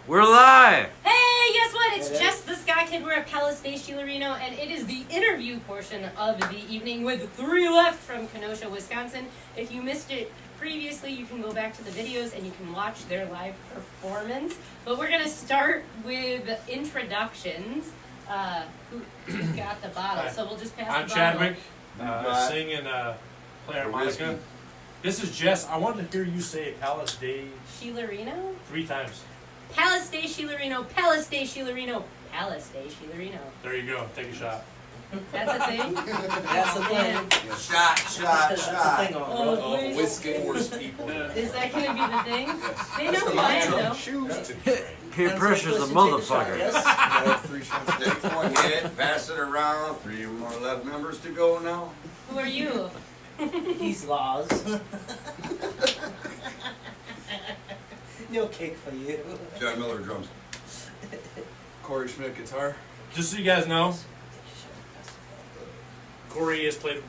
We're live! Hey, guess what? It's Jess, the Sky Kid. We're at Palace Day Shilarino, and it is the interview portion of the evening with 3 left from Kenosha, Wisconsin. If you missed it previously, you can go back to the videos and you can watch their live performance. But we're going to start with introductions. Who's got the bottle? So we'll just pass the bottle. I'm Chadwick. I sing and play harmonica. This is Jess. I wanted to hear you say Palace Day Shilarino? 3 times. Palace Day Shilarino, Palace Day Shilarino, Palace Day Shilarino. There you go. Take a shot. That's a thing? That's the thing. Shot. That's the thing. Oh, Whiskey force people. is that going to be the thing? They That's know the who I am, mantra. though. Peer pressure's a motherfucker. Take one hit, pass it around. 3 more left members to go now. Who are you? He's Laws. No cake for you. John Miller drums. Corey Schmidt guitar. Just so you guys know, Corey has played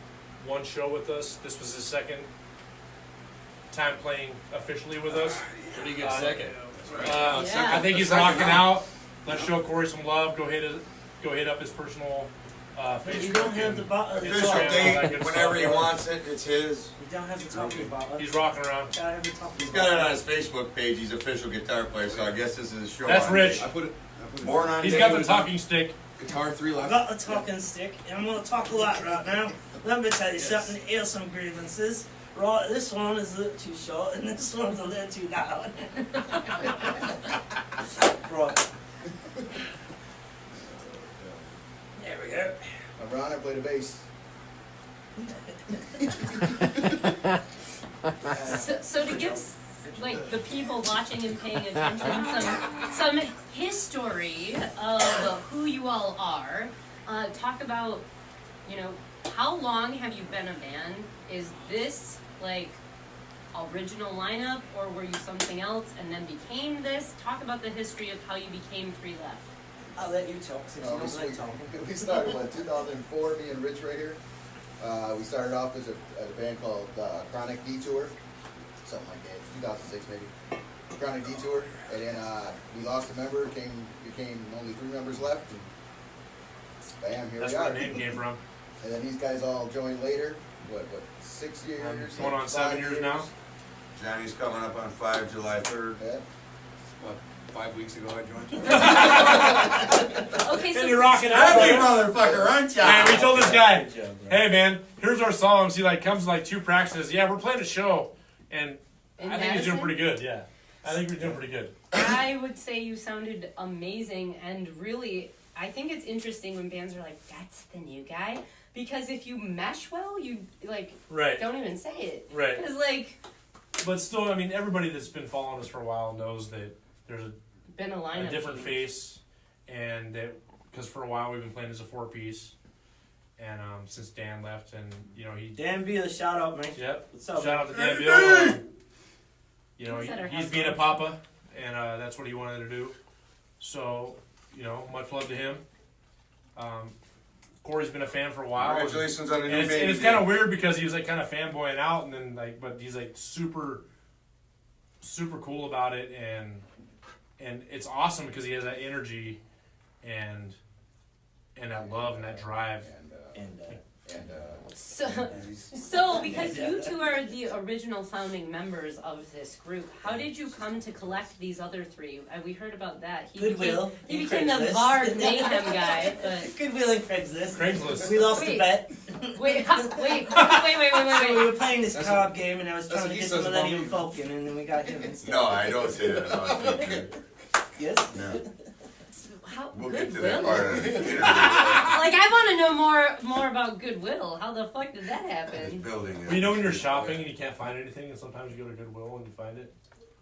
1 show with us. This was his 2nd time playing officially with us. Pretty good second. Yeah. I think he's rocking out. Let's show Corey some love. Go hit up his personal Facebook. You don't have the bottle. Official date, whenever he wants it, it's his. You don't have to talk about it. He's rocking around. He's got it on his Facebook page. He's official guitar player, so I guess this is his show. That's on Rich. date. I put it. Born on He's date. got the talking stick. Guitar 3 I left. got the talking stick, and I'm going to talk a lot right now. Let me tell you something, air some grievances. Right, this one is a little too short, and this one's a little too down. Right. There we go. I'm Ron, I play the bass. So to give like the people watching and paying attention some history of who you all are, talk about, how long have you been a band? Is this like original lineup, or were you something else and then became this? Talk about the history of how you became 3 Left. I'll let you talk since you don't like talking. We started in 2004, me and Rich right here. We started off as a band called Chronic Detour, something like that, 2006 maybe. Chronic Detour, and then we lost a member, became only 3 members left, and bam, here That's we where are. the name came from. And then these guys all joined later, what, 6 years? Going on 7 years now. Johnny's coming up on 5 July 3rd. Yeah. What, 5 weeks ago I joined. Okay, so And you're rocking out. Happy Right? motherfucker, aren't ya? Man, we told this guy, hey man, here's our songs. He comes to 2 practices. Yeah, we're playing a show, and In I think he's doing Madison? pretty good. Yeah, I think we're doing pretty good. I would say you sounded amazing, and really, I think it's interesting when bands are like, "That's the new guy," because if you mesh well, you Right. don't even say it. Right. Because But still, I mean, everybody that's been following us for a while knows that there's been a a lineup different change. face, and that because for a while we've been playing as a 4-piece, and since Dan left, and he. Dan Beal, shout out, man. Yep. What's up, Shout out to Dan Hey, Bill. hey! He's at our He's house being a now. papa, and that's what he wanted to do. So, much love to him. Corey's been a fan for a while. Congratulations on the new And baby. it's kind of weird because he was kind of fanboying out, and then but he's super, super cool about it, and it's awesome because he has that energy, and that love and that drive. So because you 2 are the original founding members of this group, how did you come to collect these other 3? We heard about that. Goodwill. He and became the Craigslist. Vard Mayhem guy, but. Goodwill and Craigslist. Craigslist. We lost the Wait. bet. Wait. So we were playing this That's card game, and I was that's trying to what he get the says about Millennium me. Falcon, and then we got him instead. No, I don't say that about you. Yes? No. How, We'll get to Goodwill? that part of the interview. I want to know more about Goodwill. How the fuck did that This happen? building. Well, when you're shopping and you can't find anything, and sometimes you go to Goodwill and you find it.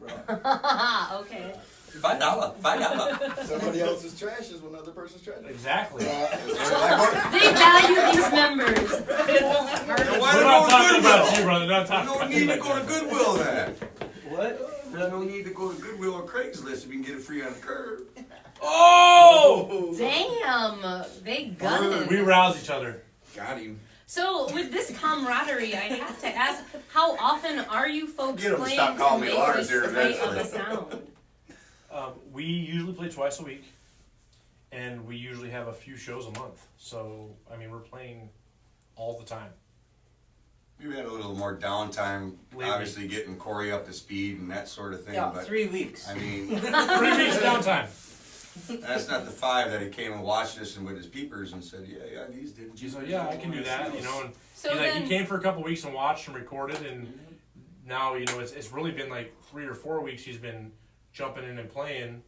Okay. $5. Somebody else's trash is another person's trash. Exactly. They value these members. Then why We're do not we talking go to about you, Goodwill? brother. Not We talking don't about need you. to go to Goodwill then. What? There's no need to go to Goodwill or Craigslist if you can get it free on the curb. Oh! Damn, they gunning. We rouse each other. Got him. So with this camaraderie, I have to ask, how often are you folks Get 'em to playing stop calling to me make Lars this here great of eventually. a sound? We usually play twice a week, and we usually have a few shows a month. So, I mean, we're playing all the time. We've had a little more downtime, Lately. obviously getting Corey up to speed and that sort of thing. Yeah, But 3 weeks. I mean, 3 weeks downtime. that's not the 5 that he came and watched us and with his peepers and said, yeah, these did. She's like, yeah, I can do that, you know. And So he then, came for a couple weeks and watched and recorded, and now it's really been like 3 or 4 weeks he's been jumping in and playing,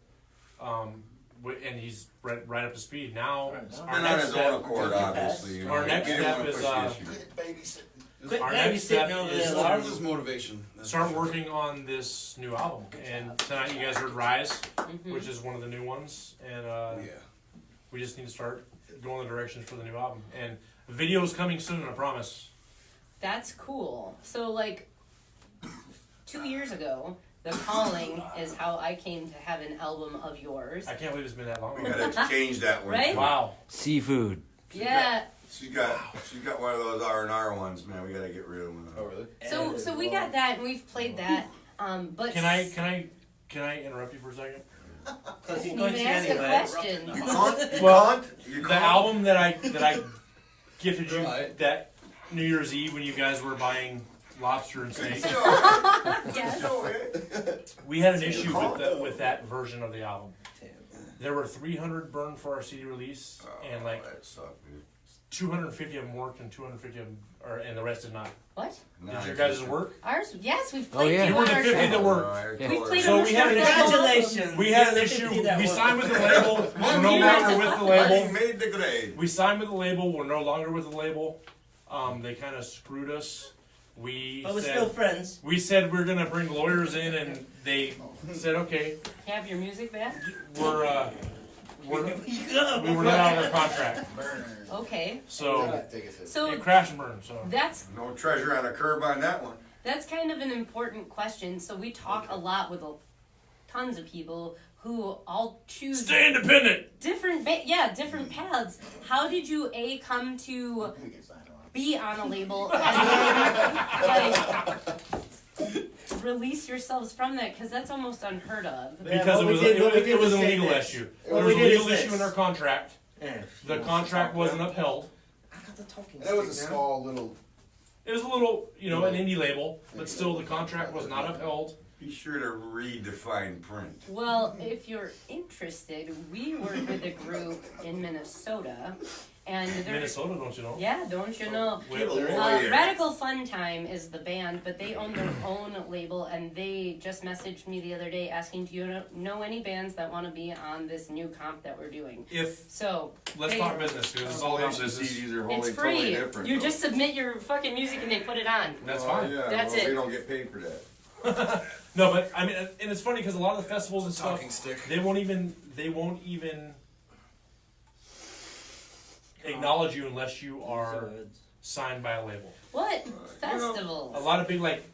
and he's right up to speed now. He's Our been on next his step, own accord, obviously. You know, Our he next didn't step wanna is, push the issue. Quit our next step babysitting over is there, A lot of Lars. this motivation. start working on this new album. And tonight you guys heard Rise, which is one of the new ones, and Yeah. we just need to start going the directions for the new album. And the video is coming soon, I promise. that's cool. So like 2 years ago, The Calling is how I came to have an album of yours. I can't believe it's been that long. We gotta change that one. Right? Wow. Seafood. Yeah. She's got one of those R&R ones, man. We gotta get rid of one. Oh, really? So we got that and we've played that. But Can I interrupt you for a second? Because he's didn't going even to ask a anyway. question. You can't. Well, You The can't. album that I gifted you Right. that New Year's Eve when you guys were buying lobster and steak, Yes. we had an issue with that version of the album. There were 300 burned for our CD release, and like that sucked, dude. 250 of them worked and 250 of them, and the rest did not. What? Did your guys' work? Ours? Yes, we've Oh, played yeah. you You were on the our 50 show. that were. We've played So on the we had show. an Congratulations. We had an You're issue. 50 that We won. signed with the label. We're no You longer with the He label. made the grade. We signed with the label. We're no longer with the label. They kind of screwed us. We But we're said still friends. we said we're gonna bring lawyers in, and they said okay. Have your music back? We were not Go. out of their contract, Okay. so So it crashed and burned. So that's No treasure on a curb on that one. kind of an important question. So we talk a lot with tons of people who all choose stay independent. different different paths. How did you come to be on a label and like release yourselves from that? Because that's almost unheard of. Yeah, Because what it we was did a was say legal this. issue. What There we was a did is legal issue this. in our contract. Yeah. The contract wasn't upheld. I got the talking That was a stick now. small little. It was a little, an indie label, but still the contract was not upheld. Be sure to read the fine print. Well, if you're interested, we work with a group in Minnesota, and they're Minnesota, don't you know? yeah, don't you know? Well, Lawyer. Radical Fun Time is the band, but they own their own label, and they just messaged me the other day asking, do you know any bands that want to be on this new comp that we're doing? If So, let's Hey. talk business, because it's all about business. CDs are it's totally free. different. You though. just submit your fucking music and they put it on. That's Oh, fine. Yeah, That's well, it. We don't get paid for that. No, but I mean, and it's funny because a lot of the festivals and stuff, Talking stick. they won't even acknowledge you unless you are signed by a label. What? you know, Festivals? A lot of big like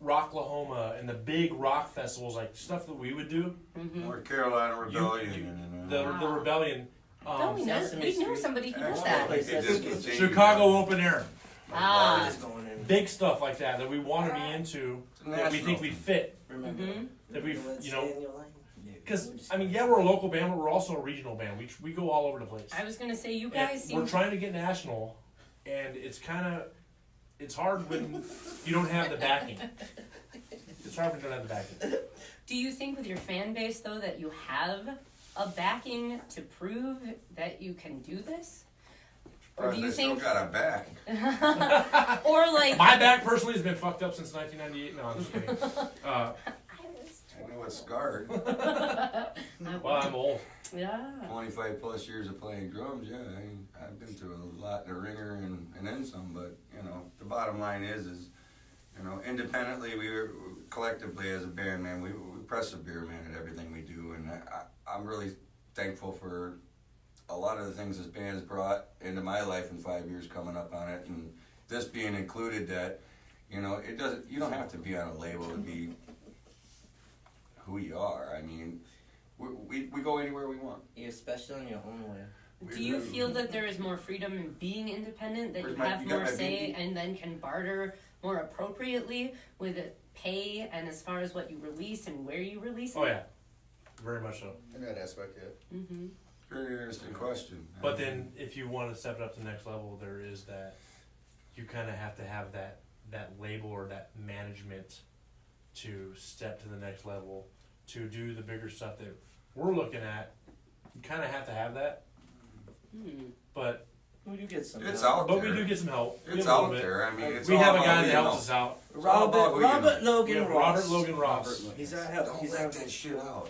Rocklahoma and the big rock festivals, like stuff that we would do. North Carolina Rebellion. you- and, The Rebellion, No, we know Sesame we know Street. somebody who does I that. think they just continued Chicago Open Air, Ah. It's going in. big stuff like that that we want to be into, that we think we fit, Remember. Mhm. that we Remember you know. stay in your lane? Because I mean, yeah, we're a local band, but we're also a regional band. We go all over the place. I was gonna say you And guys seem we're trying to get national, and it's hard when you don't have the backing. It's hard when you don't have the backing. Do you think with your fan base though that you have a backing to prove that you can do this? Or do you think Still got a back. or like My back personally has been fucked up since 1998. No, I'm just kidding. I know it's scarred. Well, I'm old. Yeah. 25 plus years of playing drums, yeah. I've been through a lot in the ringer and then some, but, the bottom line is, independently, collectively as a band, man, we persevere, man, at everything we do, and I'm really thankful for a lot of the things this band has brought into my life in 5 years coming up on it, and this being included that, you don't have to be on a label to be who you are. I mean, we go anywhere we want. You're special in your own way. Do you feel that there is more freedom in being independent, that you Where's have you got more my say pinky? and then can barter more appropriately with pay and as far as what you release and where you release it? Oh yeah, very much so. In that aspect, yeah. Mm-hmm. Very interesting question. But then, if you want to step it up to the next level, there is that you kind of have to have that label or that management to step to the next level, to do the bigger stuff that we're looking at. You kind of have to have that, but We do get some. It's help. out but there. we do get some help. We It's have a little out bit. there. I mean, it's We all have a about guy who that you helps know. us out. It's all about who you Robert know. We Logan have Ross. Robert Logan Ross. He's our help. Don't He's let our. that shit out.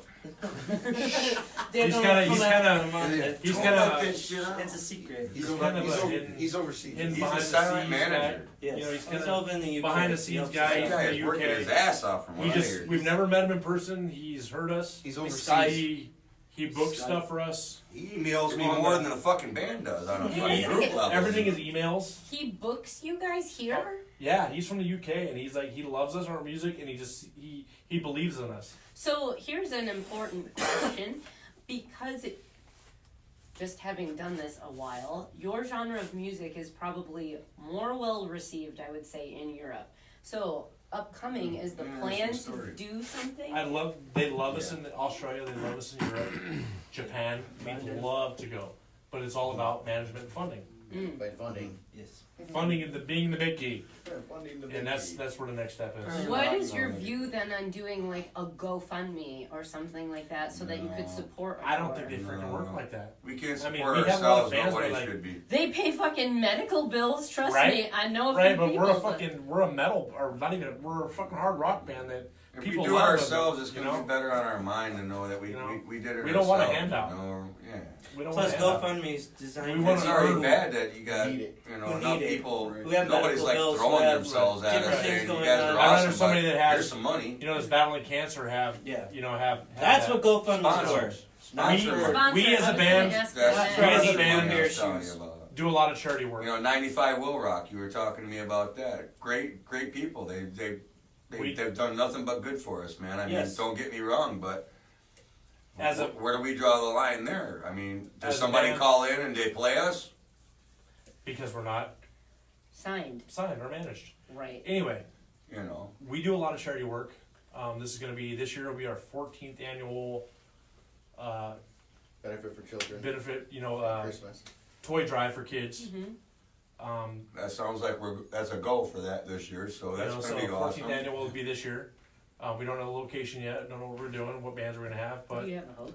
They're He's gonna kinda- come he's after kinda- him on it. He's Don't kind let of that shit out. It's a secret. he's kind of a hidden, He's overseas. hidden He's a behind the silent scenes manager. guy. Yes. You know, he's He's kind of over in the UK. behind the scenes guy. That guy in is the working UK. his ass off from He what I just hear. we've never met him in person. He's heard us. He's He overseas. he books stuff for us. He emails me On more the- than a fucking band does on a Yeah. fucking group level. Everything is emails. He books you guys here? Yeah, he's from the UK and he's like he loves us, our music, and he believes in us. So here's an important question, because just having done this a while, your genre of music is probably more well received, I would say, in Europe. So upcoming is the Yeah, plan that's the to story. do something? They love us in Australia, they love us in Europe, Japan. We'd love to go, but it's all about management and funding. By funding. Yes. Funding and being the big key, Funding the and that's where the next step is. What is your view then on doing like a GoFundMe or something like that so that you could support a I don't tour? think they freaking work like that. We can't I mean, support we have a lot of ourselves, fans, nobody but, like, should be. They pay fucking medical bills, trust Right? me. I know a Right, few but people. we're a metal, or not even, we're a fucking hard rock band that If we people do it love us, ourselves, it's you gonna know? be better on our mind to know that we You know? we did it We don't want a ourselves, handout. You know? Yeah. We don't Plus, want to GoFundMe's designed We for wanna It's people already who- bad that you got, Need it. you know, Who enough need it. people, Who have nobody's medical like bills, throwing who have themselves at different us things saying, you going guys on. are I'd rather awesome, somebody but that has- here's some money. You know, that's battling cancer have, Yeah. you know, have That's that. what GoFundMe's for. Sponsors. Not We- for. Sponsor, we as a I was band- gonna ask That's that. We as a the band- money I was telling you about. do a lot of charity work. You know, 95 Will Rock, you were talking to me about that. Great people. They've done nothing but good for us, man. I mean, Yes. don't get me wrong, but As a- where do we draw the line there? I mean, As does a somebody band- call in and they play us? Because we're not Signed, signed or managed. right. Anyway, You know, we do a lot of charity work. This year will be our 14th annual Benefit for children. benefit, Christmas. toy drive for kids. that sounds like that's a go for that this year, so that's So gonna be 14th awesome. annual will be this year. We don't know the location yet. Don't know what we're doing, what bands we're gonna have, but Do you have a host?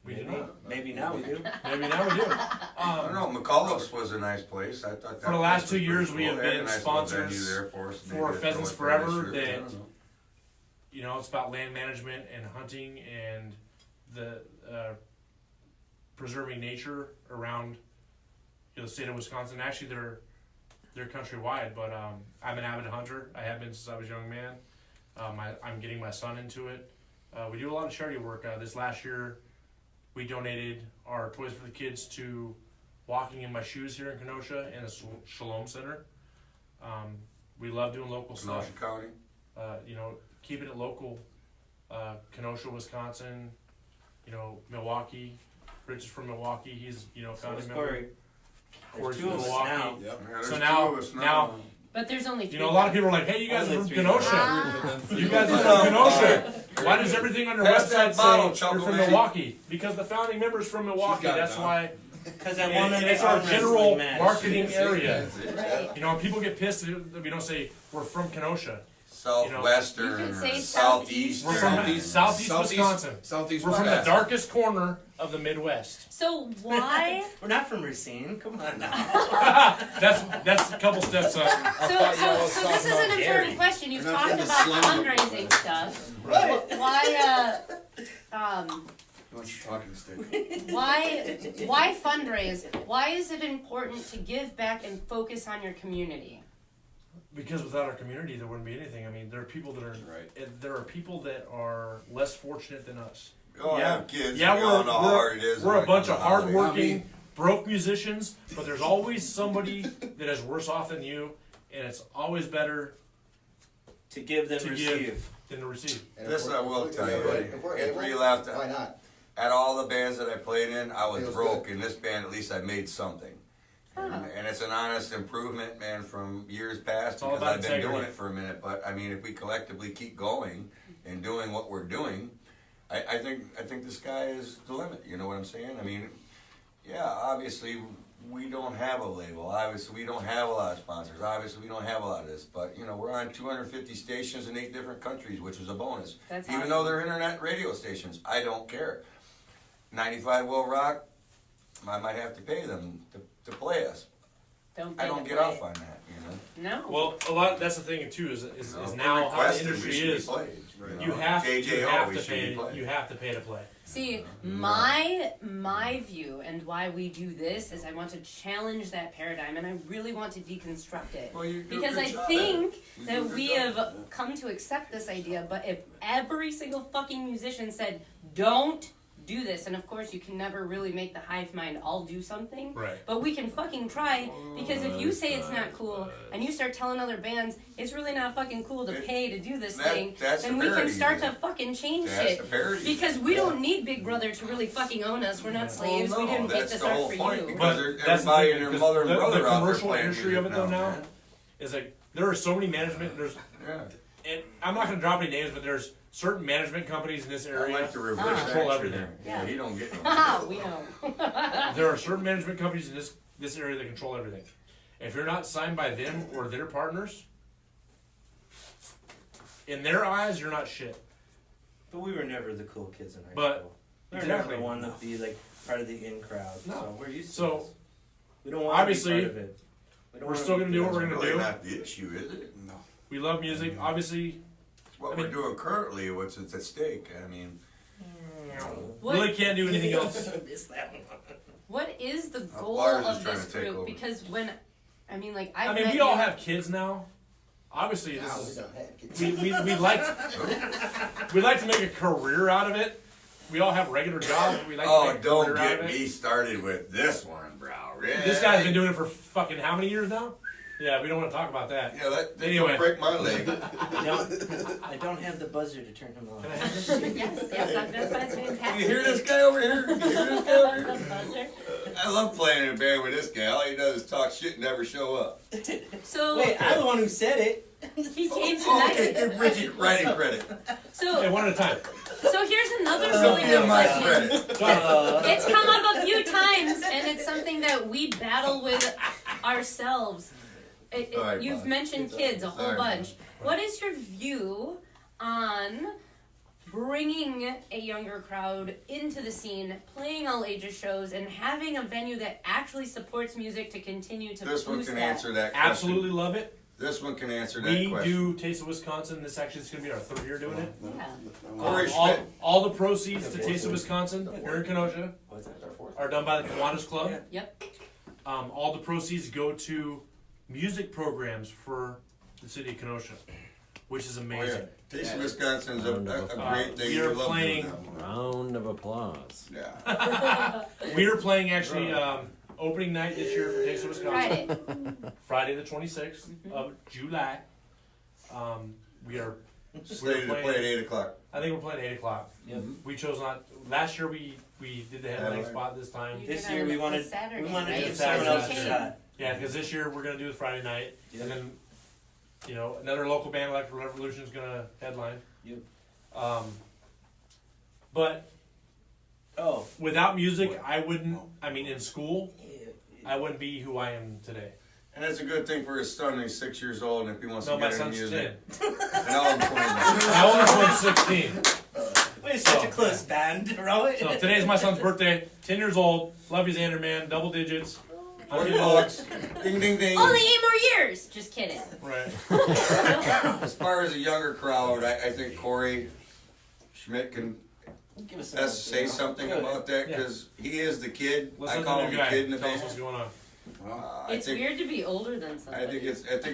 we do Maybe. not. Maybe now we do. Maybe now we do. I don't know. McCullough's was a nice place. I thought that For the last place 2 was years, pretty we cool. have They had been a nice little venue sponsors there for us. Maybe for they're Pheasants throwing it Forever this year. I that- don't know. It's about land management and hunting and the preserving nature around the state of Wisconsin. Actually, they're countrywide, but I'm an avid hunter. I have been since I was a young man. I'm getting my son into it. We do a lot of charity work. This last year, we donated our Toys for the Kids to Walking in My Shoes here in Kenosha and the Shalom Center. We love doing local stuff. Kenosha County. Keeping it local. Kenosha, Wisconsin, Milwaukee. Rich is from Milwaukee. He's, founding member. Corey. Corey's There's two from of us Milwaukee. now. Yep. Yeah, there's So two now- of us now- But there's only three. A lot of people are like, hey, you guys are Only from three. Kenosha. You guys are from Kenosha. Why does everything on your Pass that website bottle, say you're Chuckle from Man. Milwaukee? Because the founding member's from Milwaukee. got it That's down. why. Because I And wanted it's to our arm general wrestling match. marketing area. Right. People get pissed if we don't say we're from Kenosha. Southwestern, You could say southeast. We're from southeast Wisconsin. Southeast We're from the Wisconsin. darkest corner of the Midwest. So why? We're not from Racine. Come on now. That's a couple steps up. So this is an important question. You've We're not talked from the about slum. fundraising stuff. Right. Why? He wants your talking stick. Why fundraise? Why is it important to give back and focus on your community? Because without our community, there wouldn't be anything. I mean, there are people that are Right. there are people that are less fortunate than us. Oh, I Yeah. have kids. Yeah, we all know how hard it is. we're when a it bunch comes of to holidays. hardworking, broke musicians, but there's always somebody that is worse off than you, and it's always better To give them To receive. give. than to receive. And This if I will we're- tell you, buddy. If we're If able, we left why not? at all the bands that I played in, I was Feels broke. good. In this band, at least I made something. And it's an honest improvement, man, from years past It's all because about I've been doing integrity. it for a minute. But I mean, if we collectively keep going and doing what we're doing, I think the sky is the limit. You know what I'm saying? I mean, yeah, obviously we don't have a label. Obviously we don't have a lot of sponsors. Obviously we don't have a lot of this. But you know, we're on 250 stations in 8 different countries, which is a bonus. That's Even awesome. though they're internet radio stations, I don't care. 95 will rock. I might have to pay them to play us. I don't get off on that, you know. No. Well, that's the thing too is now how the industry is. You have to pay to play. See, my view and why we do this is I want to challenge that paradigm and I really want to deconstruct it. Well, you do a because good I job think at it. You do that a good we job. have come to accept this idea, but if every single fucking musician said, don't do this, and of course you can never really make the hive mind all do something, Right. but we can fucking try, because if you say it's not cool and you start telling other bands it's really not fucking cool to pay to do this thing, that's then the we can parody, start man. to fucking change That's shit. the parody. Because we don't need Big Brother to really fucking own us. We're not slaves. Well, we no, didn't get that's this the art whole for point, you. because But there's that's the everybody thing, and their because mother and the brother out there commercial playing industry of it music though now man. is like there are so many management. Yeah. And I'm not going to drop any names, but there's certain management companies in this I area like the reverse that control action everything. there. Yeah, he don't get no. Haha, we know. There are certain management companies in this area that control everything. If you're not signed by them or their partners, in their eyes, you're not shit. But we were never the cool kids in high But- school. We were exactly. never the one that be like part of the in crowd. No. So we're used to So, this. We don't want to obviously, be part of it. We don't we're wanna still be gonna do what kids. we're gonna Really do. not the issue, is it? No. We love music. Obviously, What I mean- we're doing currently, what's at stake. I mean, What, really can't do anything else. Missed that one. what is the goal Lars is of trying this to take group? over. Because when, I mean, like, I I've mean, met we all you- have kids now. Obviously, Now we this is don't have kids. we like to make a career out of it. We all have regular jobs. But we like to oh, make a don't career out get of it. me started with this one, bro. Really? This guy's been doing it for fucking how many years now? Yeah, we don't want to talk about that. Yeah, that Anyway. don't break my leg. I don't have the buzzer to turn him on. Can I have this? Yes, that's why it's fantastic. You hear this guy over here? You hear this guy over here? Buzzer. I love playing in a band with this guy. All he does is talk shit and never show up. So Wait, I'm the one who said it. he came Oh, tonight. okay, give Bridget writing credit. Hey, So one at a time. here's another Don't really give good my question. credit. It's come up a few times, and it's something that we battle with ourselves. Sorry, You've Bob. mentioned kids a whole Sorry, bunch. What is your view on bringing a younger crowd into the scene, playing all ages shows, and having a venue that actually supports music to continue to This one boost can that? answer that question. Absolutely love it. This one can answer that We question. do Taste of Wisconsin. This actually is going to be our 3rd year doing it. Yeah. Corey all, Schmidt. all the proceeds to Taste of Wisconsin here in Kenosha What's that? are done by the Kiwanis Club. Yep. All the proceeds go to music programs for the city of Kenosha, which is Oh, amazing. yeah. Taste of Wisconsin's a great thing. We are We love playing- doing that one. Round of applause. Yeah. We are playing actually opening night this year for Taste of Wisconsin. Friday. Friday the 26th of July. We are. Slated to play at 8 o'clock. I think we're playing 8 o'clock. Yep. We chose not. Last year we did the headlining spot. This time, You This did year on we the wanted Saturday, we wanted right? to give It's someone else a Saturday. shot. yeah, because this year we're gonna do the Friday night, Yep. and then another local band, Electric Revolution, is gonna headline. Yep. But Oh. without music, I wouldn't. I mean, in school, Yeah. I wouldn't be who I am today. And it's a good thing for his son. He's 6 years old, and if he wants No, to my get into son's music. 10. And I'm 20. My oldest one's 16. We're such So- a close band, right? So today's my son's birthday. 10 years old. Love you, Xander, man. Double digits. 40 bucks. Ding, ding, ding. Only 8 more years. Just kidding. Right. As far as a younger crowd, I think Corey Schmidt can Give us best say something about that, Yeah. because he is the kid. Let's I let call the him new the guy kid in the tell us band. what's going on. I It's think weird to be older than somebody. I think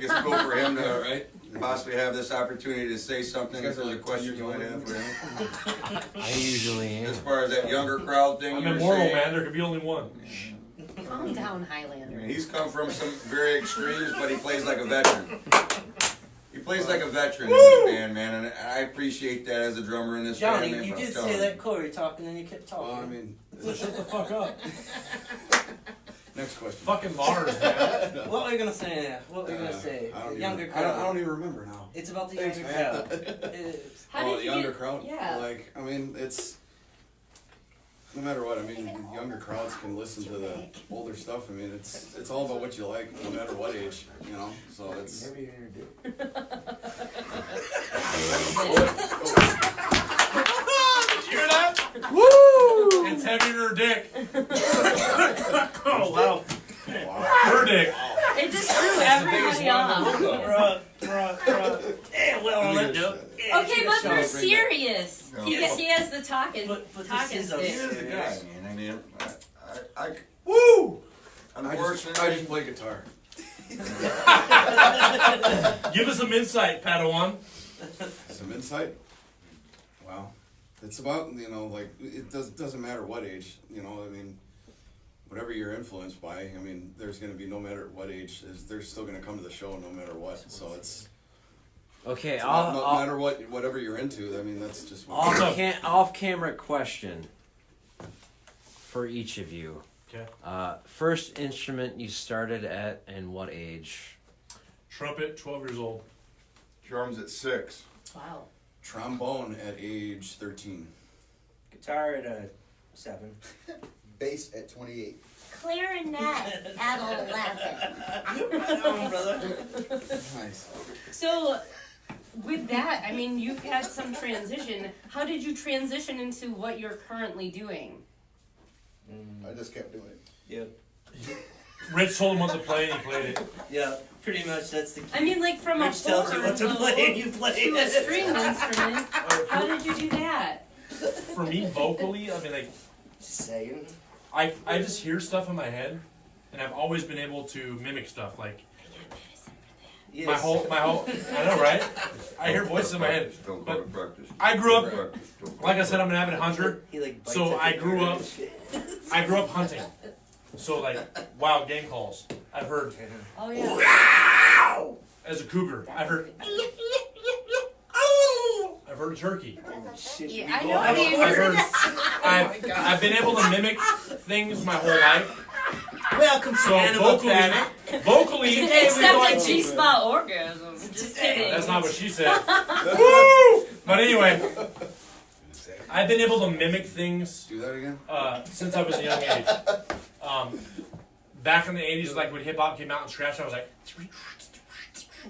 it's cool for him to possibly have this opportunity to say something. If there's a question you might have for him. I usually am. As far as that younger crowd thing I'm you were immortal, saying, man. There could be only one. Calm down, I Highlander. mean, he's come from some very extremes, but he plays like a veteran. He plays like a veteran in this band, man, and I appreciate that as a drummer in this Johnny, band. man, you but I'm did telling say you. that Corey talking and you kept talking. Well, I mean, So shut the fuck up. Next question. Fucking Lars, man. What were you gonna say now? What were you gonna say? I don't Younger even, crowd. I don't even remember now. It's about the Thanks, younger man. crowd. It is. How Oh, did the you younger get, crowd? Yeah. Like, I mean, it's no matter what. I mean, the younger crowds can listen to the older stuff. I mean, it's all about what you like, no matter what age, you know. So it's. Maybe you're gonna do. Did you hear that? Woo! It's heavy in her dick. Oh wow. Her dick. It just threw everybody off. Right. Yeah, well, I'll let do it. Yeah, Okay, but for serious, he has the talking But this talking is a stick. Here's the guy, man. I mean, I Woo! unfortunately, I just play guitar. Give us some insight, Padawan. Some insight. Wow, it's about like it doesn't matter what age, I mean, whatever you're influenced by. I mean, there's going to be no matter what age they're still going to come to the show no matter what. So it's Okay, no matter whatever you're into. I mean, that's just what off-camera question for each of you. Okay. First instrument you started at and what age? Trumpet, 12 years old. drums at 6. Wow. trombone at age 13. Guitar at 7. Bass at 28. Clarinet at 11. Right on, brother. Nice. So, with that, I mean, you've had some transition. How did you transition into what you're currently doing? I just kept doing it. Yeah. Rich told him what to play and he played it. Yeah, pretty much that's the key. I mean, like from a Rich tells you what to horn play and you play to a it. stringed instrument. How did you do that? For me, vocally, I mean, like, Just saying. I just hear stuff in my head, and I've always been able to mimic stuff. Like, Yes. my whole, I know, right? I hear voices in my head. Don't go to But practice. I grew up, Practice. Don't like I said, I'm an avid hunter. He like bites So at I the grew ear up- and shit. I grew up hunting. So, like, wild game calls. I've heard, Oh yeah. as a cougar, I've heard a turkey. Shit, Yeah, we I go know out. what you I've heard, I've been able to mimic things my whole life. Welcome to So Animal Planet. vocally, Except a G-spot orgasm. Just kidding. that's not what she said. Woo! But anyway, I've been able to mimic things Do that again. since I was a young age. Back in the 80s, like when hip hop came out and scratch, I was like,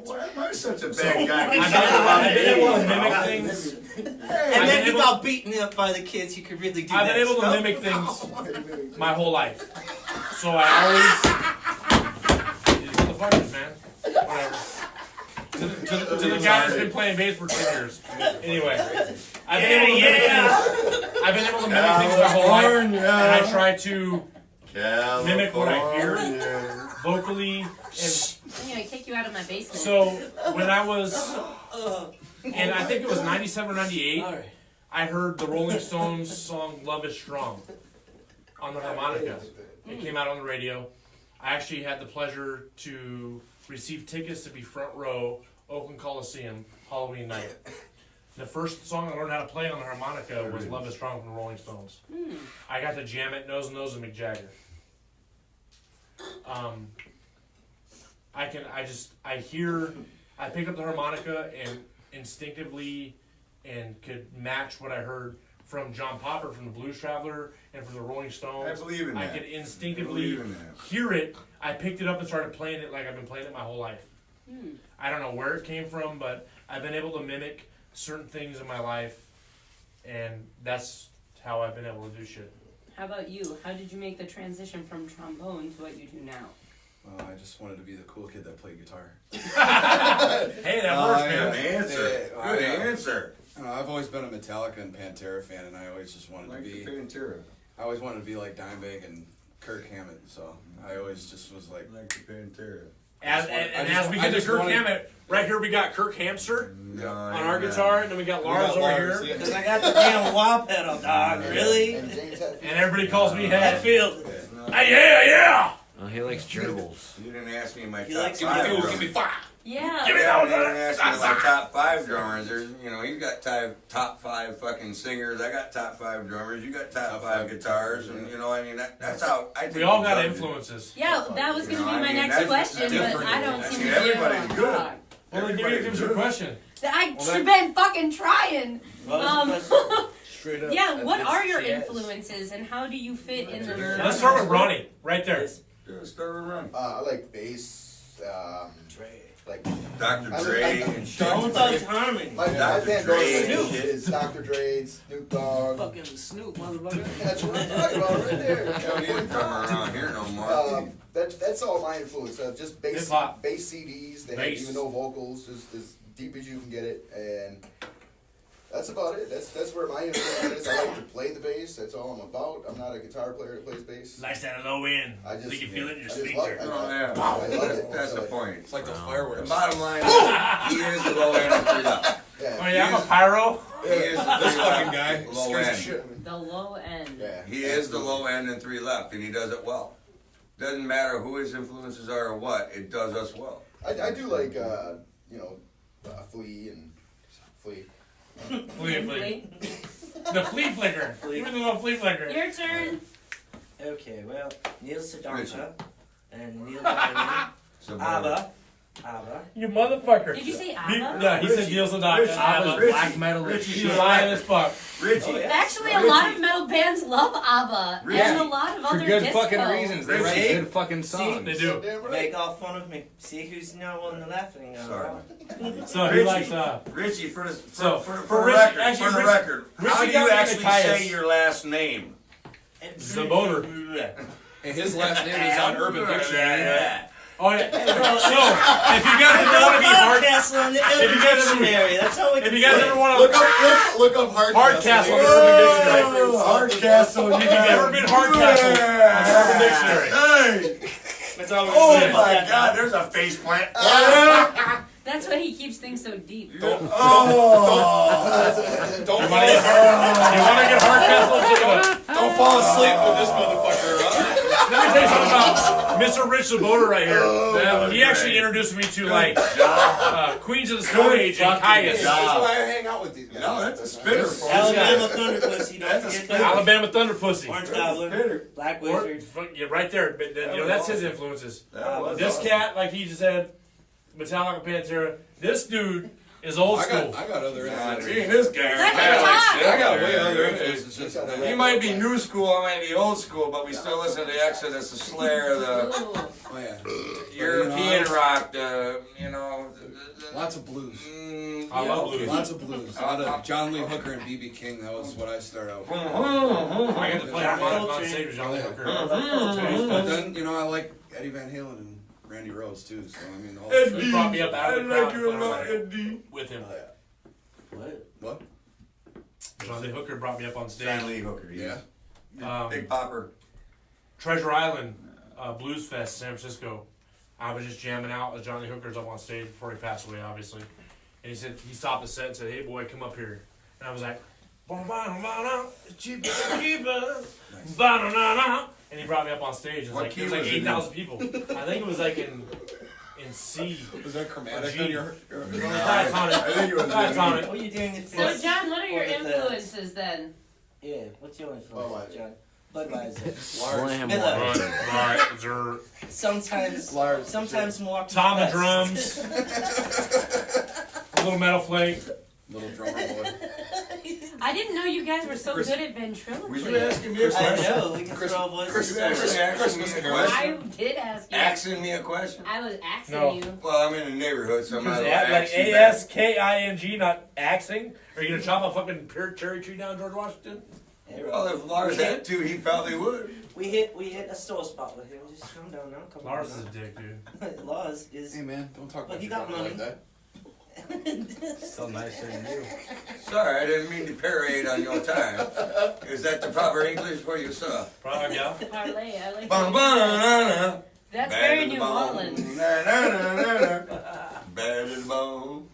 Why am I such a so bad guy? I've been able to mimic things. And I've then been you able- got beaten up by the kids. You could really do I've that been able to stuff. mimic things my whole life. So I always. What the fuck is, man? Whatever. To the guy that's been playing bass for 10 years. Anyway, I've been able to mimic things. I've been able to mimic things my whole life, and I try to mimic what I hear vocally. And I'm gonna kick you out of my basement. so when I was, and I think it was 97 or 98, I heard the Rolling Stones song "Love Is Strong" on the harmonica. It came out on the radio. I actually had the pleasure to receive tickets to be front row, Oakland Coliseum, Halloween night. The first song I learned how to play on the harmonica was "Love Is Strong" from the Rolling Stones. I got to jam it nose to nose with Mick Jagger. I picked up the harmonica and instinctively and could match what I heard from John Popper from the Blues Traveler and from the Rolling I Stones. believe in I that. could I instinctively believe in that. hear it. I picked it up and started playing it like I've been playing it my whole life. I don't know where it came from, but I've been able to mimic certain things in my life, and that's how I've been able to do shit. How about you? How did you make the transition from trombone to what you do now? Well, I just wanted to be the cool kid that played guitar. Hey, that works, yeah. man. Good answer. Yeah, Good yeah. answer. I've always been a Metallica and Pantera fan, and I always just wanted Like to the be. Pantera. I always wanted to be like Dimebag and Kirk Hammett. So I always just was like. Like the Pantera. As we get to Kirk Hammett, right here we got Kirk Hamster No, on our guitar, and then we got Lars over Lars, here, yeah. Because I got the damn wah pedal, dog. Really? And James Hetfield. and everybody calls me Head Head. field. Hey, yeah! Okay, he likes gerbils. You didn't ask me my He top likes five. Give me drummers. fire. Yeah. You didn't ask me my top 5 drummers. There's, he's got top 5 fucking singers. I got top 5 drummers. You got top 5 guitars, and that's how I think. We all got judge it. influences. Yeah, that was gonna be my next that's question, but different. I don't I seem mean, to be able everybody's to good. talk. Well, then give us your question. I've been fucking trying. What was the question? Straight up. Yeah, what It's are your jazz. influences and how do you fit in the Let's start with Ronnie, right there. Yeah, start with Ron. I like bass. Like Dr. I Dre like- and shit. Don't touch harmony. my Dr. band Dre is, and shit. is Dr. Dre, Snoop Dogg. Fucking Snoop, motherfucker. That's what I'm talking about right there. Don't even come around here no more. That's all my influence. Just bass Hip-hop. CDs. They have Bass. even no vocals, just as deep as you can get it, and that's about it. That's where my influence is. I like to play the bass. That's all I'm about. I'm not a guitar player that plays bass. Nice that low end. I just So you can feel it in your I just speaker. love it. Oh, yeah. I love it. That's the So, point. It's like those The fireworks. bottom line is, he is the low end of 3 up. Yeah. Oh yeah, I'm a pyro. He is the This 3 fucking up, guy low scares the end. shit out of me. The low end. Yeah. He is the low end and 3 left, and he does it well. Doesn't matter who his influences are or what, it does us well. I do like Flea and Flea. Flea. The flea flicker. Give me the little flea flicker. Your turn. Okay, well, Neil Richard. Sedoncha and Neil Diamond, So, ABBA. You motherfucker. Did you say Be- ABBA? Yeah, he said Neil Sedaka. Richie. ABBA. Richie. Black metal is Richie. He's lying as fuck. Richie. Oh, yeah. Actually, a lot of metal bands love ABBA Really? and a lot of For other good disco. fucking reasons. They write See? good fucking songs. They do. Damn right. Make all fun of me. See who's now on the laughing now. Sorry. So he Richie. likes Richie, for the So, for for the Richie- record, actually, for the Richie- record, how Richie do you got me actually Matthias. say your last name? Zaboter. And his last name is on Urban Dictionary. Yeah. Oh yeah. So if you guys ever want to be hard, Hardcastle on the If you guys ever- dictionary. That's how we if you guys ever want Look to up Hardcastle on Hardcastle. the Urban Dictionary. Hardcastle. If you've ever been Hardcastle on the Urban Dictionary. Hey! That's all we Oh say. my God! There's a face plant. That's why he keeps things so deep. Oh! Don't You fall, want to get Hardcastle? Check it out. don't fall asleep with this motherfucker. Let me tell you something about Mr. Rich Zaboter right here. Oh, He actually great. introduced me to Queens of the Stone Age and Caius. That's why I hang out with these guys. No, that's a spitter. For Alabama Thunder Pussy. Don't That's a forget spitter. that. Alabama Thunder Pussy. Orange Spitter. Goblin. Black Or, Wizard. yeah, right there. But that's his influences. That was This awesome. cat, like he just said, Metallica, Pantera. This dude is old school. I got other influences. Me and this guy are Let him kind of like talk. shit. I got way other influences. Just He might be new school, I might be old school, but we still listen to Exodus, the Slayer, the Ooh. Oh yeah. European rock, Lots of blues. I love blues. Lots of blues. A lot of John Lee Hooker and B.B. King. That was what I started out with. I get to play on stage with John Lee Hooker. But then, I like Eddie Van Halen and Randy Rhoads too. So I mean, all He brought me up out of the crowd with him. what? John Lee Hooker brought me up on stage. John Lee Hooker, Yeah. Big Popper. Treasure Island Blues Fest, San Francisco. I was just jamming out with Johnny Hooker's up on stage before he passed away, obviously. And he stopped the set and said, "Hey boy, come up here." And I was like, and he brought me up on stage. It was What like, key it was like was it in? 8,000 people. I think it was like in C. Was that chromatic G. on your? I think it was What are you doing this So, John, what are your What was that? influences then? Yeah, what's your influence, Budweiser. John? Budweiser. Slam Miller. water. Right, Zer. Sometimes Milwaukee. Tom the Press. drums. A little metal flake. Little drummer boy. I didn't know you guys were so Chris- good at ventriloquism. Were you asking me a I question? know, we can throw voices. You actually asking me a I question? did ask you. Asking me a question? I was asking No. you. Well, I'm in the neighborhood, so I might as well Like ask you back. ASKING, not axing. Are you gonna chop a fucking cherry tree down George Washington? Hey, Well, if Lars had to, he probably would. we hit a sore spot with him. Just calm down now. Come Lars is on. a dick, dude. Now. Lars is. Hey man, don't talk But about you your got daughter money. like that. Still nicer than you. Sorry, I didn't mean to parade on your time. Is that the proper English for you, sir? Probably, yeah. Parlay, I like Bum, that. bum, na, na. That's Bad very as New bone. Orleans. Na, na, na, na, na. Bad as bone.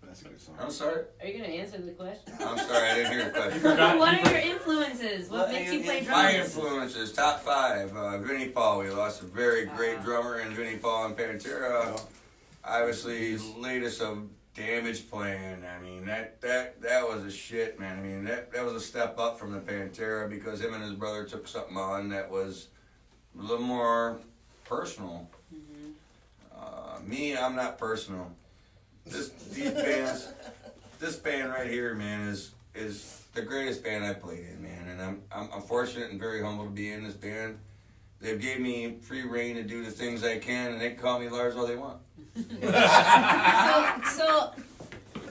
That's a good song. I'm sorry. Are you gonna answer the question? I'm sorry, I didn't hear the question. Forgot- What you are your influences? What makes you play My drums? influences, top 5. Vinnie Paul, we lost a very great Ah. drummer in Vinnie Paul and Pantera. Obviously, latest of Damage Plan. I mean, that was a shit, man. I mean, that was a step up from the Pantera because him and his brother took something on that was a little more personal. Me, I'm not personal. These bands, this band right here, man, is the greatest band I played in, man. And I'm fortunate and very humble to be in this band. They've gave me free reign to do the things I can, and they can call me Lars all they want. So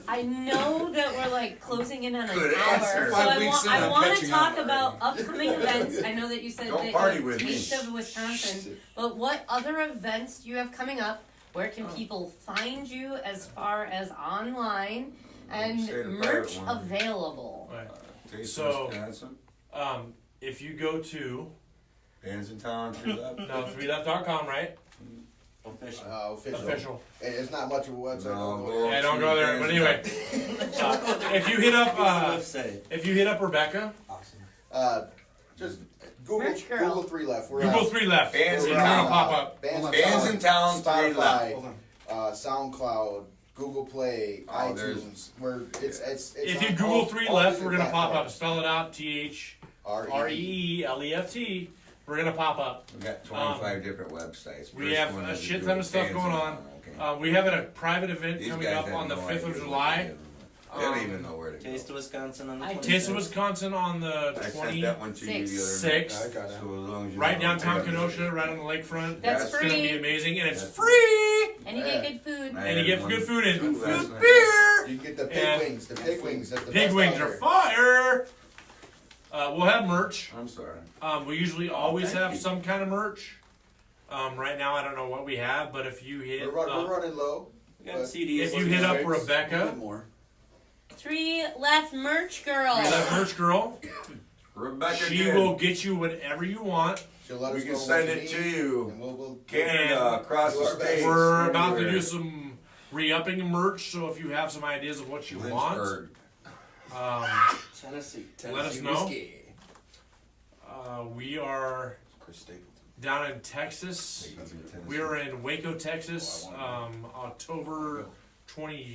I know that we're like closing in on an Good hour, answer. so 5 I weeks in, I I'm want to catching talk on about upcoming events. I know that you said Don't that party you with me. Taste of Wisconsin, but what other events do you have coming up? Where can people find you as far as online and Say the merch pirate one. available? Right. Taste So- of Wisconsin, If you go to bands in town, 3left.com, right? Official. Official. And it's not much of a website. No, though. go Yeah, don't to go there. But bands in anyway, if you hit up Website. if you hit up Rebecca, Just Google Merch girl. Google 3 Left. We're Google on 3 left. Bands We're in gonna town. pop up. Bands in town, 3 left. Spotify, Hold on. SoundCloud, Google Play, Oh, there's- iTunes. We're it's If you on Google all- 3 all left, the we're gonna pop up. platforms. Spell it out: THREELEFT. We're gonna pop up. We got 25 different websites. We First have one a is shit the ton of stuff Bands going in on. Town, okay. We have a private event These coming guys up have on the no 5th of idea July. They don't even know where to go. Taste of Wisconsin on the I 26th. Taste of Wisconsin on the I sent that one to you the other day. 26th. I got it. So as long as you Right know, downtown yeah. Kenosha, right on the lakefront. That's It's gonna be free. amazing, and it's That's- free. And you get good food. I And you had get one good food and two good last night. beer. You get the pig And wings. The pig wings. That's the Pig best wings out are there. fire. We'll have merch. I'm sorry. We usually always thank have you. some kind of merch. Right now, I don't know what we have, but if you hit We're running low. We got but- CDs. if you hit up A Rebecca, bit more. 3 Left Merch Girl. that merch girl, Rebecca she did. will get you whatever you want. She'll let We us can know send what it you to need, you. and we'll Canada, across do the our best. states. We're about to everywhere. do some re-upping merch, so if you have some ideas of what you want, Lynchburg. Tennessee. let us know. We are Chris Stapleton. down in Texas. We are in Waco, Texas, October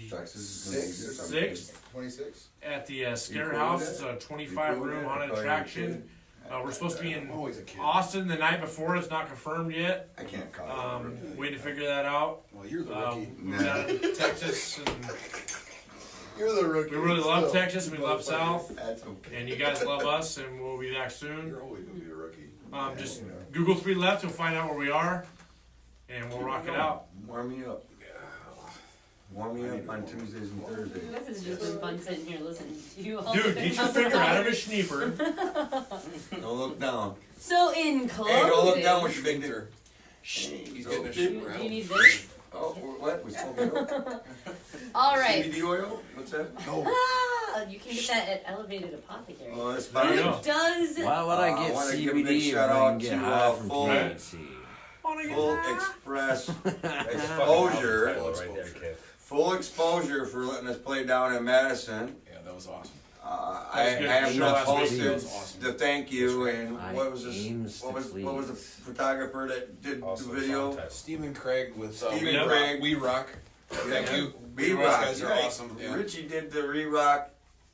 Texas is gonna be there. 26th 26. at the Scare cool House. with It's that? a 25-room that? haunted Oh, you're a attraction. kid. We're supposed to be in Always a kid. Austin the night before. It's not confirmed yet. I can't call it. Waiting to figure that out. Well, you're the rookie. We're down in Texas, and You're the rookie. we really love still. Texas. We love South, That's okay. and you guys love us. And we'll be back soon. You're always gonna be a rookie. Just Google 3 Left. You'll find out where we are, and we'll rock it out. Warm me up. Warm me up on Tuesdays and Thursdays. This has just been fun sitting here listening to you all. Dude, get your finger out of a schneeper. Don't look down. So in closing, Hey, don't look down with your Victor. finger. He's He's getting a okay. do shooter you out. need this? Oh, what? We still go? All right. CBD oil? What's that? No. Ah, you can get that at Elevated Apothecary. Oh, that's There you fine. go. Who does? Why would I I get wanna give a big CBD if shout I out can get to, high from full- THC? Full express exposure. Full exposure for letting us play down in Madison. Yeah, that was awesome. I good. have Show not last week. posted That was awesome. to thank you and I what was this? aims to What was the please. photographer that did the video? Stephen Craig with Stephen Yep. Craig. We Rock. Thank you. We You Rock. guys are right. awesome. Yeah. Richie did the Re-Rock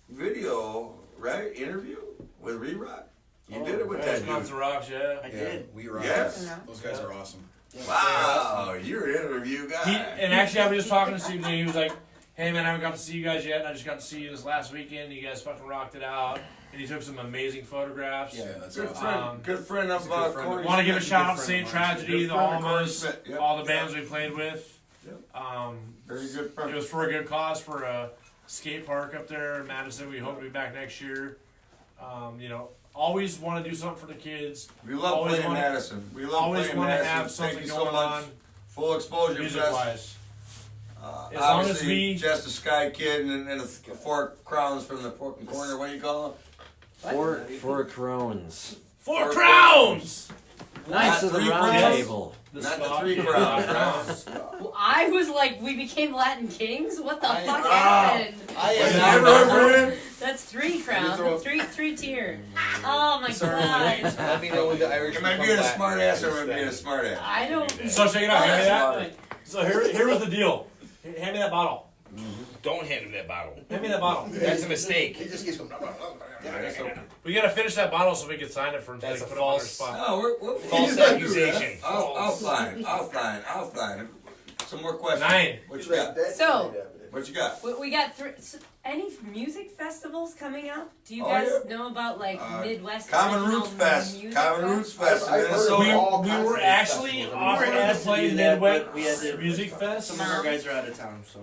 video, right? Interview with Re-Rock. You did it with that Wisconsin dude. Rocks, yeah. I Yeah, did. We Rock. Yes. Those guys are awesome. Wow, you're an interview guy. And actually, I was just talking to Steve, and he was like, "Hey man, I haven't got to see you guys yet, and I just got to see you this last weekend. You guys fucking rocked it out." And he took some amazing photographs. Yeah, that's Good awesome. friend, good friend of He's a good friend. Corey Want to give a Smith. shout out to friend Saint of mine. Tragedy, Good the friend of Corey Almas, Smith. Yep. all the bands we played with. Yep. Very good It friend. was for a good cause, for a skate park up there in Madison. We hope to be back next year. Always want to do something for the kids. We love always playing wanna- Madison. We love Always playing want to Madison. have Thank something you going so much. on, Full exposure music fest. wise. As long as Obviously, we- just a Sky Kid and the 4 crowns from the corner. What do you call them? Four crowns. Four crowns! Knights of the Three Round crowns. Table. The Not the Scott- three crowns. Well, I was like, we became Latin kings? What the I- fuck Ah. happened? That's 3 crowns, throw- 3 tier. Oh my Sorry. god. Let me know when the Irish Am I become being a Latin. smart ass or am I being a smart ass? I don't. So check it out. Hand me that. Wait. So here was the deal. Hand me that bottle. Don't hand him that bottle. Hand me that bottle. That's a mistake. He just keeps going. We gotta finish that bottle so we can sign it for him. That's like, a put it on their false- spot. No, we're False accusation. I'll find. Some more questions. 9. What you got? So- What you got? We got any music festivals coming up? Do you Oh, guys yeah. know about like Midwest Common regional Roots Fest. music Common fest? Roots Fest. I've heard of We, all we kinds were of actually festivals. offered We were to supposed to play do that, Midwest but we had to- Music Fest. Some of our guys are out of town, so.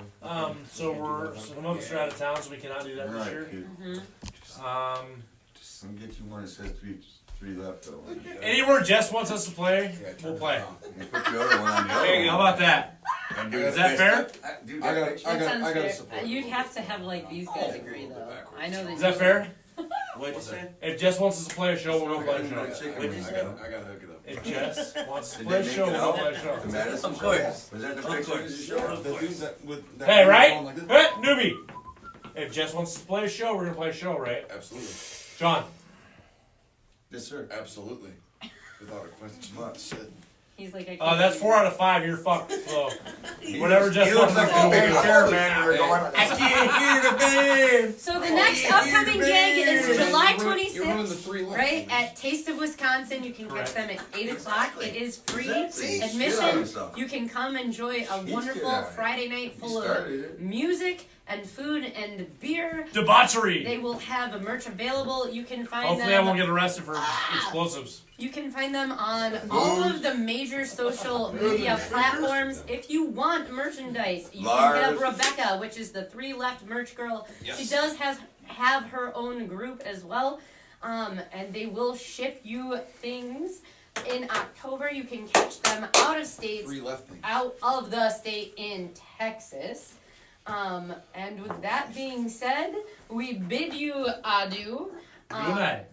So some of us are out of town, so we cannot do that this Right, year. kid. Um, I'll get you one that says three left though. anywhere Jess wants us to play, we'll play. And put the other one on the other There you go. How one. about that? And do Is the that fist- fair? Do I that got, picture. I That got, sounds I got to fair. support. You'd have to have like these guys agree though. I know that. Is that fair? What'd you say? If Jess wants us to play a show, we'll go play a Chicken show. wings. I gotta hook it up. If Jess wants to Did play they a make show, it we'll go out? play a show. The Madison Of course. Was that the Of picture course. you showed? The dude that with that Hey, one right? going like this? Hey, newbie. If Jess wants to play a show, we're gonna play a show, right? Absolutely, John. Yes, sir. absolutely, without a question. What? Shit. He's like. I can't That's do 4 out of 5. You're fucked. So whatever Jess He wants looks to like do. a big chair man. We're going. I can't hear the band. So the next upcoming gig is July You're running the 26th, three left. right at Taste of Wisconsin. You can catch Correct. them at 8 o'clock. It is free See, shit on admission. himself. You can come enjoy a He's wonderful good at it. Friday night He full of started it. music and food and beer. Debauchery. They will have a merch available. You can find Hopefully, I them. won't get arrested for explosives. You can find them on all of the major social media platforms. If you want merchandise, you can hit up Lars. Rebecca, which is the 3 Left merch girl. Yes. She does have her own group as well, and they will ship you things. In October, you can catch them out of state, Three left things. out of the state in Texas. And with that being said, we bid you adieu. Good night.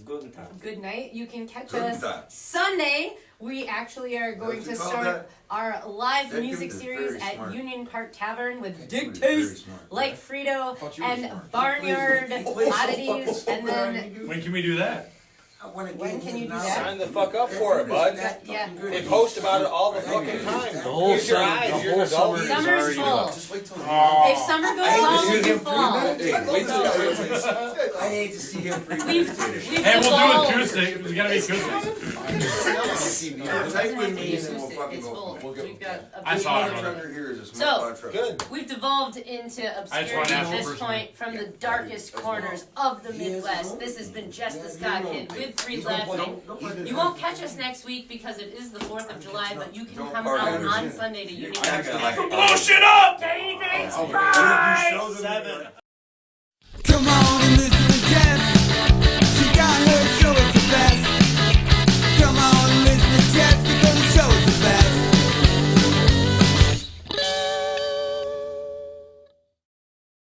Good time. Good night. You can catch Good us night. Sunday. We actually are going What's to it called, start that? our live That music dude is series very at smart. Union Park Tavern with That Dig dude is very Taste, smart. like Frito, thought you were and smart. Barnyard He plays so Oddities. fucking And then, When can we do that? when can you do that? Sign the fuck up for it, bud. Yeah. They post about it all the fucking time. The whole Use your summer, eyes, the you're whole an adult. summer is Summer's already full. up. Just wait till. If summer goes long, we can fall. Wait till I hate to see him We've Hey, we'll do evolved. acoustic. There's gotta be acoustic. Type with me It's and then we'll just- fucking it's go full. from We've got a I saw it. big- there. Under here is a So- smart truck. Good. We've devolved into obscurity at natural this person. point from the darkest corners of the Midwest. This has been Jess the Scott Kid with 3 Left. You won't catch us next week because it is the 4th of July, but you can Don't come party out under on it. Sunday to Union I Park got like Tavern. Blow shit up! Thanks, Oh, bye! you showed them- 7.